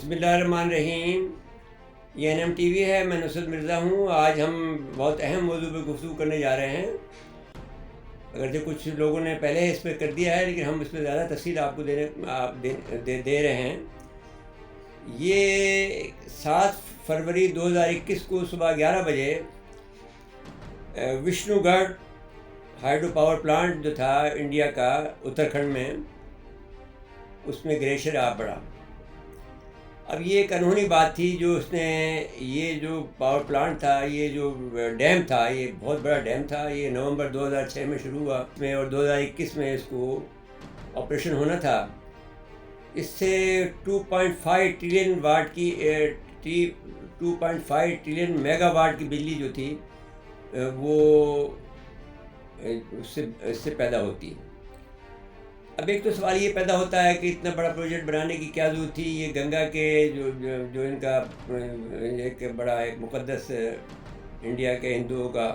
بسم اللہ الرحمن الرحیم۔ یہ NM TV ہے، میں نصرت مرزا ہوں۔ آج ہم بہت اہم موضوع پہ گفتگو کرنے جا رہے ہیں، اگرچہ کچھ لوگوں نے پہلے اس پہ کر دیا ہے، لیکن ہم اس پہ زیادہ تفصیل آپ کو دے رہے ہیں۔ یہ 7 فروری 2021 کو صبح 11 بجے وشنو گڑھ ہائیڈرو پاور پلانٹ جو تھا انڈیا کا اتراکھنڈ میں، اس میں گلیشیئر آ پڑا۔ اب یہ ایک انہونی بات تھی جو اس نے، یہ جو پاور پلانٹ تھا، یہ جو ڈیم تھا، یہ بہت بڑا ڈیم تھا۔ یہ نومبر 2006 میں شروع ہوا میں، اور 2021 میں اس کو آپریشن ہونا تھا۔ اس سے 2.5 ٹریلین واٹ کی 2.5 ٹریلین میگا واٹ کی بجلی جو تھی وہ اس سے پیدا ہوتی۔ اب ایک تو سوال یہ پیدا ہوتا ہے کہ اتنا بڑا پروجیکٹ بنانے کی کیا ضرورت تھی؟ یہ گنگا کے جو ان کا ایک بڑا ایک مقدس، انڈیا کے ہندوؤں کا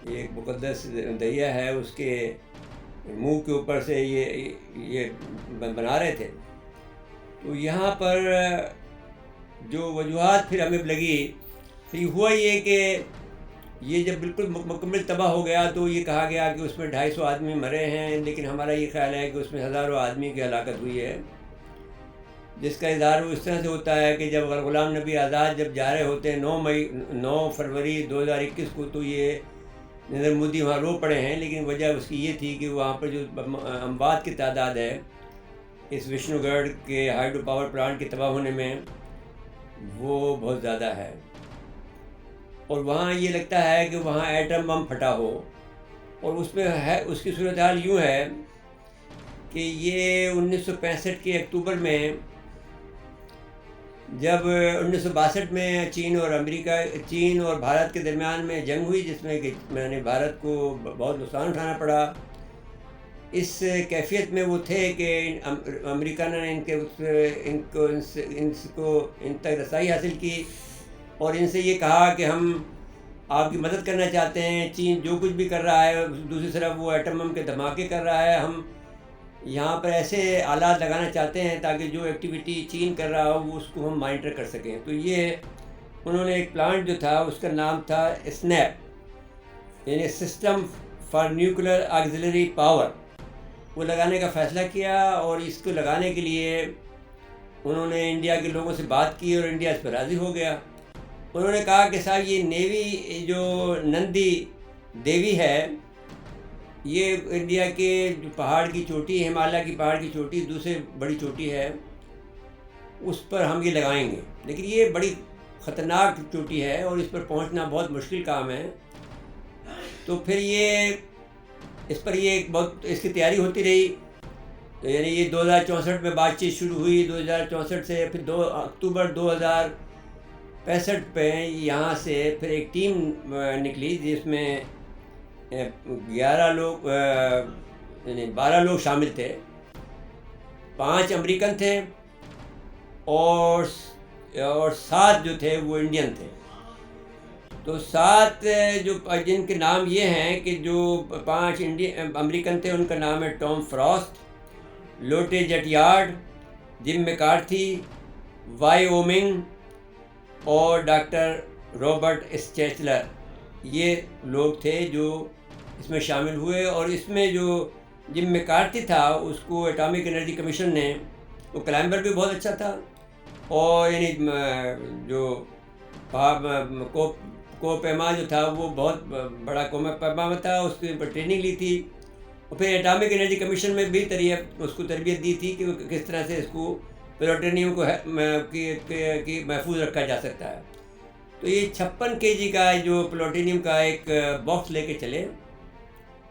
یہ ایک مقدس دریا ہے، اس کے منہ کے اوپر سے یہ بنا رہے تھے۔ تو یہاں پر جو وجوہات پھر ہمیں لگی، پھر ہوا یہ کہ یہ جب بالکل مکمل تباہ ہو گیا تو یہ کہا گیا کہ اس میں 250 آدمی مرے ہیں، لیکن ہمارا یہ خیال ہے کہ اس میں ہزاروں آدمی کی ہلاکت ہوئی ہے، جس کا اظہار اس طرح سے ہوتا ہے کہ جب غلام نبی آزاد جب جا رہے ہوتے ہیں 9 فروری 2021 کو، تو یہ نریندر مودی وہاں رو پڑے ہیں، لیکن وجہ اس کی یہ تھی کہ وہاں پر جو اموات کی تعداد ہے اس وشنو گڑھ کے ہائیڈرو پاور پلانٹ کے تباہ ہونے میں، وہ بہت زیادہ ہے۔ اور وہاں یہ لگتا ہے کہ وہاں ایٹم بم پھٹا ہو، اور اس میں ہے، اس کی صورتحال یوں ہے کہ یہ 1965 کے اکتوبر میں، جب 1962 میں چین اور بھارت کے درمیان میں جنگ ہوئی، جس میں کہ بھارت کو بہت نقصان اٹھانا پڑا۔ اس کیفیت میں وہ تھے کہ امریکہ نے ان تک رسائی حاصل کی اور ان سے یہ کہا کہ ہم آپ کی مدد کرنا چاہتے ہیں۔ چین جو کچھ بھی کر رہا ہے، دوسری طرف وہ ایٹم بم کے دھماکے کر رہا ہے، ہم یہاں پر ایسے آلات لگانا چاہتے ہیں تاکہ جو ایکٹیویٹی چین کر رہا ہو وہ اس کو ہم مانیٹر کر سکیں۔ تو یہ انہوں نے ایک پلانٹ جو تھا اس کا نام تھا SNAP، یعنی سسٹم فار نیوکلیر آکسیلری پاور، وہ لگانے کا فیصلہ کیا۔ اور اس کو لگانے کے لیے انہوں نے انڈیا کے لوگوں سے بات کی اور انڈیا اس پر راضی ہو گیا۔ انہوں نے کہا کہ صاحب یہ نیوی جو نندی دیوی ہے، یہ انڈیا کے جو پہاڑ کی چوٹی ہے، ہمالیہ کی پہاڑ کی چوٹی، دوسرے بڑی چوٹی ہے، اس پر ہم یہ لگائیں گے، لیکن یہ بڑی خطرناک چوٹی ہے اور اس پر پہنچنا بہت مشکل کام ہے۔ تو پھر اس پر بہت اس کی تیاری ہوتی رہی۔ تو یعنی یہ 2064 میں بات چیت شروع ہوئی، 2064 سے پھر 2 اکتوبر 2065 پہ یہاں سے پھر ایک ٹیم نکلی، جس میں 11 لوگ یعنی 12 لوگ شامل تھے، 5 امریکن تھے اور 7 جو تھے وہ انڈین تھے۔ تو 7 جن کے نام یہ ہیں کہ جو 5 امریکن تھے، ان کا نام ہے ٹام فراسٹ، لوٹے جیٹیارڈ، جم میکارتھی، وائی اومنگ اور ڈاکٹر رابرٹ اسٹیچلر۔ یہ لوگ تھے جو اس میں شامل ہوئے۔ اور اس میں جو جم میکارتھی تھا، اس کو ایٹامک انرجی کمیشن نے، وہ کلائمبر بھی بہت اچھا تھا، اور یعنی جو کو پیما جو تھا وہ بہت بڑا کو پیما تھا، اس کے اوپر ٹریننگ لی تھی، اور پھر ایٹامک انرجی کمیشن میں بھی اس کو تربیت دی تھی کہ کس طرح سے اس کو پلوٹونیم کو محفوظ رکھا جا سکتا ہے۔ تو یہ 56 kg کا جو پلوٹونیم کا ایک باکس لے کے چلے،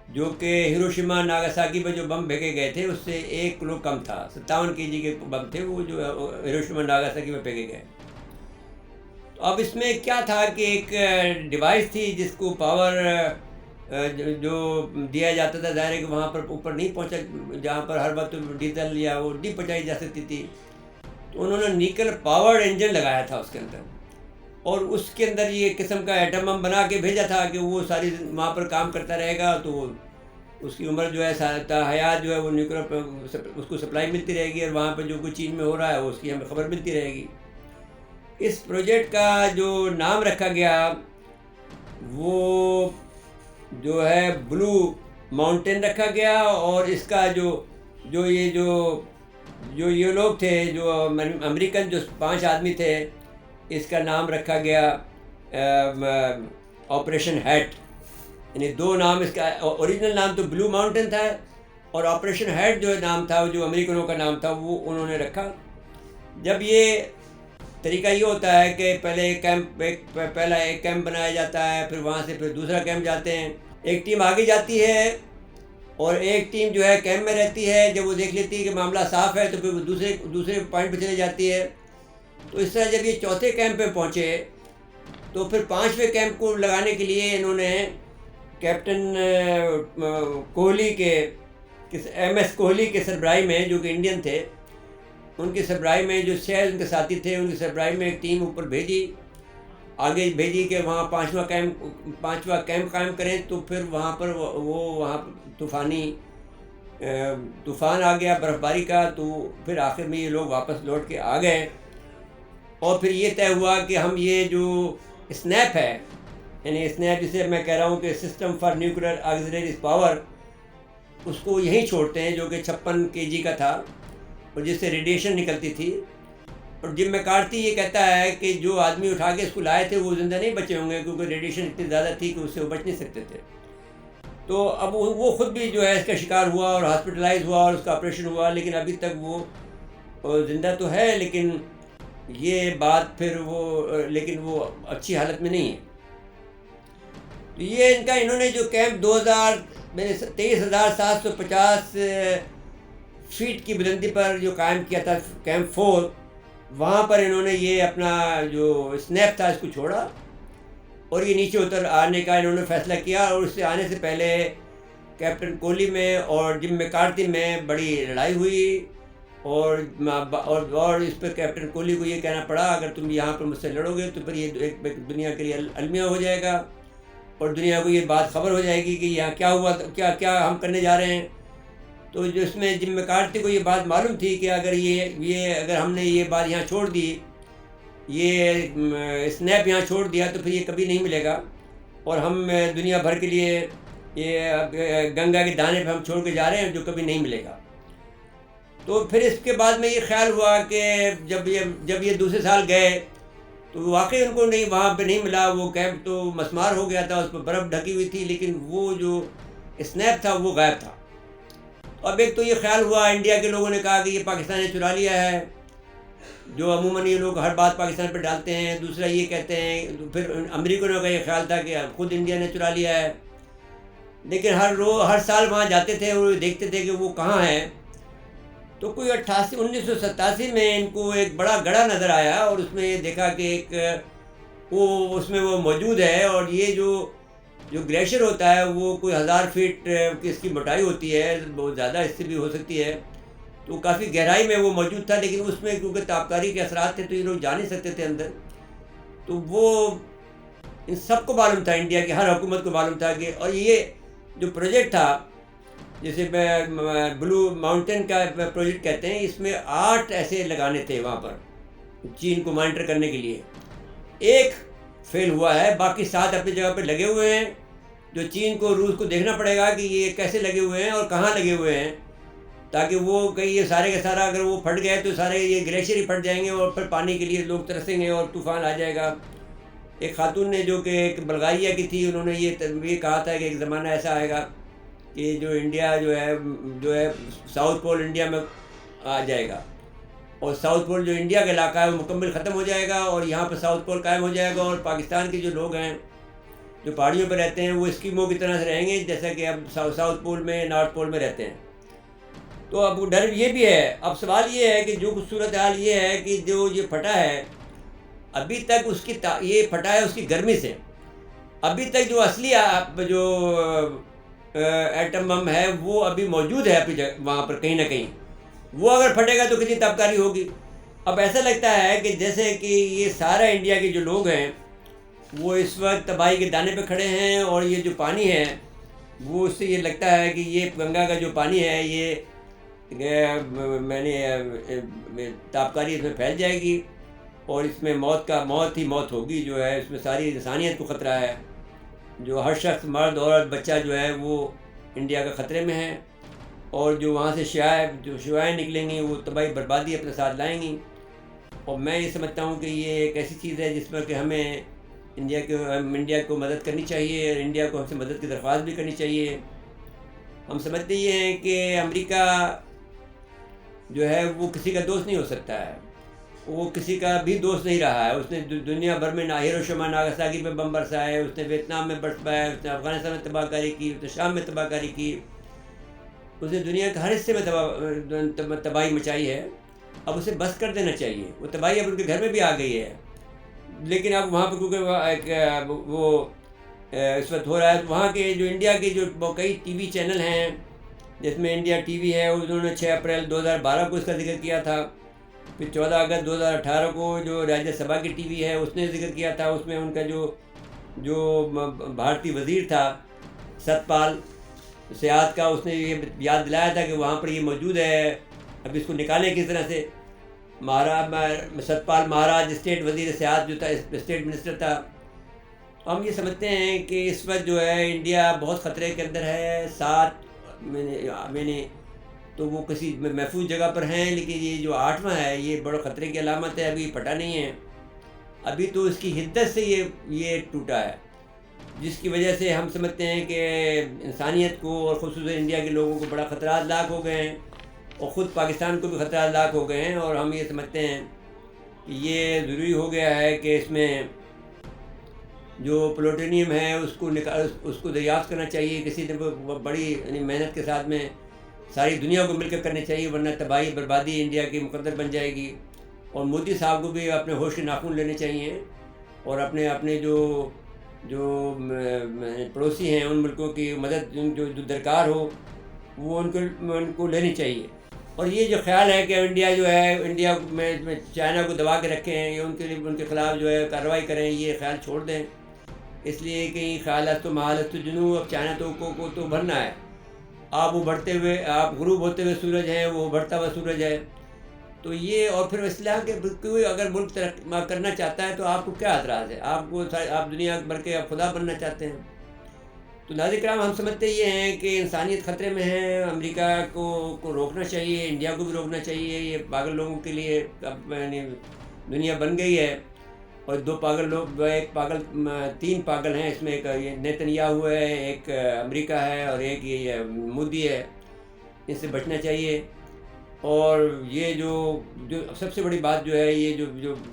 جو کہ ہیروشیما ناگاساکی میں جو بم بھیجے گئے تھے اس سے 1 کلو کم تھا۔ 57 kg کے بم تھے وہ جو ہیروشیما ناگاساکی میں بھیجے گئے۔ تو اب اس میں کیا تھا کہ ایک ڈیوائس تھی جس کو پاور جو دیا جاتا تھا، ظاہر ہے کہ وہاں پر اوپر نہیں پہنچا، جہاں پر ہر وقت ڈیزل یا وہ نہیں پہنچائی جا سکتی تھی۔ تو انہوں نے نیکل پاورڈ انجن لگایا تھا اس کے اندر، اور اس کے اندر یہ قسم کا ایٹم بم بنا کے بھیجا تھا کہ وہ ساری وہاں پر کام کرتا رہے گا۔ تو اس کی عمر جو ہے تا حیات جو ہے وہ نیوکلیر اس کو سپلائی ملتی رہے گی، اور وہاں پہ جو کچھ چین میں ہو رہا ہے وہ اس کی ہمیں خبر ملتی رہے گی۔ اس پروجیکٹ کا جو نام رکھا گیا وہ جو ہے بلو ماؤنٹین رکھا گیا، اور اس کا جو یہ لوگ تھے جو امریکن جو 5 آدمی تھے، اس کا نام رکھا گیا آپریشن ہیٹ، یعنی 2 نام اس کا، اوریجنل نام تو بلو ماؤنٹین تھا، اور آپریشن ہیٹ جو نام تھا جو امریکنوں کا نام تھا وہ انہوں نے رکھا۔ جب یہ طریقہ یہ ہوتا ہے کہ پہلا ایک کیمپ بنایا جاتا ہے، پھر وہاں سے پھر دوسرا کیمپ جاتے ہیں، ایک ٹیم آگے جاتی ہے اور ایک ٹیم جو ہے کیمپ میں رہتی ہے، جب وہ دیکھ لیتی ہے کہ معاملہ صاف ہے تو پھر وہ دوسرے پوائنٹ پہ چلے جاتی ہے۔ تو اس طرح جب یہ چوتھے کیمپ پہ پہنچے تو پھر 5ویں کیمپ کو لگانے کے لیے انہوں نے کیپٹن کوہلی کے ایم ایس کوہلی کے سربراہی میں، جو کہ انڈین تھے، ان کی سربراہی میں جو 6 ان کے ساتھی تھے، ان کی سربراہی میں ایک ٹیم اوپر آگے بھیجی کہ وہاں 5واں کیمپ قائم کریں۔ تو پھر وہاں پر وہاں طوفان آ گیا برف باری کا، تو پھر آخر میں یہ لوگ واپس لوٹ کے آ گئے، اور پھر یہ طے ہوا کہ ہم یہ جو اسنیپ ہے، یعنی اسنیپ جسے میں کہہ رہا ہوں کہ سسٹم فار نیوکلیر آکسیلری پاور، اس کو یہیں چھوڑتے ہیں، جو کہ 56 kg کا تھا اور جس سے ریڈیشن نکلتی تھی۔ اور جم میکارتھی یہ کہتا ہے کہ جو آدمی اٹھا کے اس کو لائے تھے وہ زندہ نہیں بچے ہوں گے، کیونکہ ریڈیشن اتنی زیادہ تھی کہ اس سے وہ بچ نہیں سکتے تھے۔ تو اب وہ خود بھی جو ہے اس کا شکار ہوا اور ہاسپٹلائز ہوا اور اس کا آپریشن ہوا، لیکن ابھی تک وہ زندہ تو ہے، لیکن یہ بات پھر لیکن وہ اچھی حالت میں نہیں ہے۔ تو یہ انہوں نے جو کیمپ 23,750 فیٹ کی بلندی پر جو قائم کیا تھا، کیمپ 4، وہاں پر انہوں نے یہ اپنا جو اسنیپ تھا اس کو چھوڑا، اور یہ نیچے اتر آنے کا انہوں نے فیصلہ کیا۔ اور اس سے آنے سے پہلے کیپٹن کوہلی میں اور جم میکارتھی میں بڑی لڑائی ہوئی، اور اس پہ کیپٹن کوہلی کو یہ کہنا پڑا اگر تم یہاں پر مجھ سے لڑو گے تو پھر یہ ایک دنیا کے لیے المیہ ہو جائے گا، اور دنیا کو یہ بات خبر ہو جائے گی کہ یہاں کیا ہوا، کیا ہم کرنے جا رہے ہیں۔ تو جس میں جم میکارتھی کو یہ بات معلوم تھی کہ اگر ہم نے یہ بات یہاں چھوڑ دی، یہ اسنیپ یہاں چھوڑ دیا، تو پھر یہ کبھی نہیں ملے گا، اور ہم دنیا بھر کے لیے یہ گنگا کے دانے پہ ہم چھوڑ کے جا رہے ہیں جو کبھی نہیں ملے گا۔ تو پھر اس کے بعد میں یہ خیال ہوا کہ جب یہ دوسرے سال گئے تو واقعی ان کو وہاں پہ نہیں ملا، وہ کیمپ تو مسمار ہو گیا تھا، اس پہ برف ڈھکی ہوئی تھی، لیکن وہ جو اسنیپ تھا وہ غائب تھا۔ اب ایک تو یہ خیال ہوا، انڈیا کے لوگوں نے کہا کہ یہ پاکستان نے چرا لیا ہے، جو عموماً یہ لوگ ہر بات پاکستان پہ ڈالتے ہیں۔ دوسرا یہ کہتے ہیں، پھر امریکنوں کا یہ خیال تھا کہ خود انڈیا نے چرا لیا ہے، لیکن ہر سال وہاں جاتے تھے اور دیکھتے تھے کہ وہ کہاں ہے۔ تو کوئی 1987 میں ان کو ایک بڑا گڑھا نظر آیا، اور اس میں یہ دیکھا کہ اس میں وہ موجود ہے، اور یہ جو گلیشیئر ہوتا ہے وہ کوئی 1000 فیٹ کی اس کی موٹائی ہوتی ہے، بہت زیادہ اس سے بھی ہو سکتی ہے، تو کافی گہرائی میں وہ موجود تھا، لیکن اس میں کیونکہ تابکاری کے اثرات تھے تو یہ لوگ جا نہیں سکتے تھے اندر۔ تو وہ ان سب کو معلوم تھا، انڈیا کی ہر حکومت کو معلوم تھا کہ، اور یہ جو پروجیکٹ تھا جسے بلو ماؤنٹین کا پروجیکٹ کہتے ہیں، اس میں 8 ایسے لگانے تھے وہاں پر چین کو مانیٹر کرنے کے لیے۔ ایک فیل ہوا ہے، باقی 7 اپنی جگہ پہ لگے ہوئے ہیں، جو چین کو روس کو دیکھنا پڑے گا کہ یہ کیسے لگے ہوئے ہیں اور کہاں لگے ہوئے ہیں، تاکہ وہ کہیں یہ سارے کا سارا اگر وہ پھٹ گئے تو سارے یہ گلیشیئر ہی پھٹ جائیں گے، اور پھر پانی کے لیے لوگ ترسیں گے اور طوفان آ جائے گا۔ ایک خاتون نے جو کہ ایک بلغاریہ کی تھی، انہوں نے یہ کہا تھا کہ ایک زمانہ ایسا آئے گا کہ جو انڈیا جو ہے ساؤتھ پول انڈیا میں آ جائے گا، اور ساؤتھ پول جو انڈیا کا علاقہ ہے وہ مکمل ختم ہو جائے گا، اور یہاں پہ ساؤتھ پول قائم ہو جائے گا، اور پاکستان کے جو لوگ ہیں جو پہاڑیوں پہ رہتے ہیں وہ اسکیموں کی طرح سے رہیں گے، جیسا کہ اب ساؤتھ پول میں نارتھ پول میں رہتے ہیں۔ تو اب ڈر یہ بھی ہے۔ اب سوال یہ ہے کہ جو صورت حال یہ ہے کہ جو یہ پھٹا ہے، ابھی تک اس کی یہ پھٹا ہے اس کی گرمی سے، ابھی تک جو اصلی جو ایٹم بم ہے وہ ابھی موجود ہے اپنی وہاں پر کہیں نہ کہیں، وہ اگر پھٹے گا تو کتنی تابکاری ہوگی۔ اب ایسا لگتا ہے کہ جیسے کہ یہ سارا انڈیا کے جو لوگ ہیں وہ اس وقت تباہی کے دانے پہ کھڑے ہیں، اور یہ جو پانی ہے وہ اس سے یہ لگتا ہے کہ یہ گنگا کا جو پانی ہے یہ میں نے تابکاری اس میں پھیل جائے گی اور اس میں موت ہی موت ہوگی جو ہے، اس میں ساری انسانیت کو خطرہ ہے، جو ہر شخص مرد عورت بچہ جو ہے وہ انڈیا کا خطرے میں ہے، اور جو وہاں سے شعاعیں نکلیں گی وہ تباہی بربادی اپنے ساتھ لائیں گی۔ اور میں یہ سمجھتا ہوں کہ یہ ایک ایسی چیز ہے جس پر کہ ہمیں انڈیا کو مدد کرنی چاہیے، اور انڈیا کو ہم سے مدد کی درخواست بھی کرنی چاہیے۔ ہم سمجھتے یہ ہیں کہ امریکہ جو ہے وہ کسی کا دوست نہیں ہو سکتا ہے، وہ کسی کا بھی دوست نہیں رہا ہے۔ اس نے دنیا بھر میں ہیروشیما ناگاساکی پہ بم برسائے، اس نے ویتنام میں برسائے، اس نے افغانستان میں تباہ کاری کی، اس نے شام میں تباہ کاری کی، اس نے دنیا کے ہر حصے میں تباہی مچائی ہے۔ اب اسے بس کر دینا چاہیے، وہ تباہی اب ان کے گھر میں بھی آ گئی ہے، لیکن اب وہاں پہ کیونکہ وہ اس وقت ہو رہا ہے، وہاں کے جو انڈیا کے جو کئی ٹی وی چینل ہیں، جس میں انڈیا ٹی وی ہے، انہوں نے 6 اپریل 2012 کو اس کا ذکر کیا تھا، پھر 14 اگست 2018 کو جو راجیہ سبھا کی ٹی وی ہے اس نے ذکر کیا تھا، اس میں ان کا جو بھارتی وزیر تھا ست پال سیاحت کا، اس نے یہ یاد دلایا تھا کہ وہاں پر یہ موجود ہے، اب اس کو نکالیں کس طرح سے۔ ست پال مہاراج اسٹیٹ وزیر سیاحت جو تھا، اسٹیٹ منسٹر تھا۔ ہم یہ سمجھتے ہیں کہ اس وقت جو ہے انڈیا بہت خطرے کے اندر ہے، میں نے تو وہ کسی محفوظ جگہ پر ہیں، لیکن یہ جو 8واں ہے یہ بڑا خطرے کی علامت ہے، ابھی پھٹا نہیں ہے، ابھی تو اس کی حدت سے یہ ٹوٹا ہے، جس کی وجہ سے ہم سمجھتے ہیں کہ انسانیت کو اور خصوصاً انڈیا کے لوگوں کو بڑا خطرات لاحق ہو گئے ہیں، اور خود پاکستان کو بھی خطرات لاحق ہو گئے ہیں، اور ہم یہ سمجھتے ہیں کہ یہ ضروری ہو گیا ہے کہ اس میں جو پلوٹونیم ہے اس کو دریافت کرنا چاہیے، کسی نے بڑی محنت کے ساتھ میں ساری دنیا کو مل کر کرنی چاہیے، ورنہ تباہی بربادی انڈیا کی مقدر بن جائے گی۔ اور مودی صاحب کو بھی اپنے ہوش کے ناخن لینے چاہیے، اور اپنے جو پڑوسی ہیں ان ملکوں کی مدد جو درکار ہو وہ ان کو لینی چاہیے۔ اور یہ جو خیال ہے کہ انڈیا میں چائنا کو دبا کے رکھیں یا ان کے خلاف جو ہے کارروائی کریں، یہ خیال چھوڑ دیں، اس لیے کہ خیالات و محالت جنوب، اب چائنا کو تو بھرنا ہے، آپ غروب ہوتے ہوئے سورج ہیں، وہ بڑھتا ہوا سورج ہے، تو یہ اور پھر اصلاح کہ کوئی اگر ملک ترقی کرنا چاہتا ہے تو آپ کو کیا اعتراض ہے، آپ دنیا بھر کے آپ خدا بننا چاہتے ہیں۔ تو ناظرین کرام، ہم سمجھتے یہ ہیں کہ انسانیت خطرے میں ہے، امریکہ کو روکنا چاہیے، انڈیا کو بھی روکنا چاہیے، یہ پاگل لوگوں کے لیے دنیا بن گئی ہے، اور 2 پاگل لوگ، 3 پاگل ہیں اس میں، ایک یہ نیتنیاہو ہے، ایک امریکہ ہے، اور ایک یہ مودی ہے، ان سے بچنا چاہیے۔ اور یہ جو سب سے بڑی بات جو ہے، یہ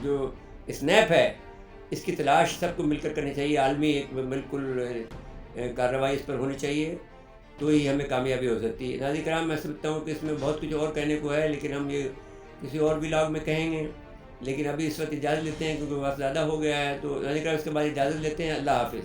جو اسنیپ ہے، اس کی تلاش سب کو مل کر کرنی چاہیے، عالمی ایک بالکل کارروائی اس پر ہونی چاہیے، تو ہی ہمیں کامیابی ہو سکتی ہے۔ ناظرین کرام، میں سمجھتا ہوں کہ اس میں بہت کچھ اور کہنے کو ہے، لیکن ہم یہ کسی اور ولاگ میں کہیں گے، لیکن ابھی اس وقت اجازت لیتے ہیں کیونکہ وقت زیادہ ہو گیا ہے، تو ناظرین کرام اس کے بعد اجازت لیتے ہیں۔ اللہ حافظ۔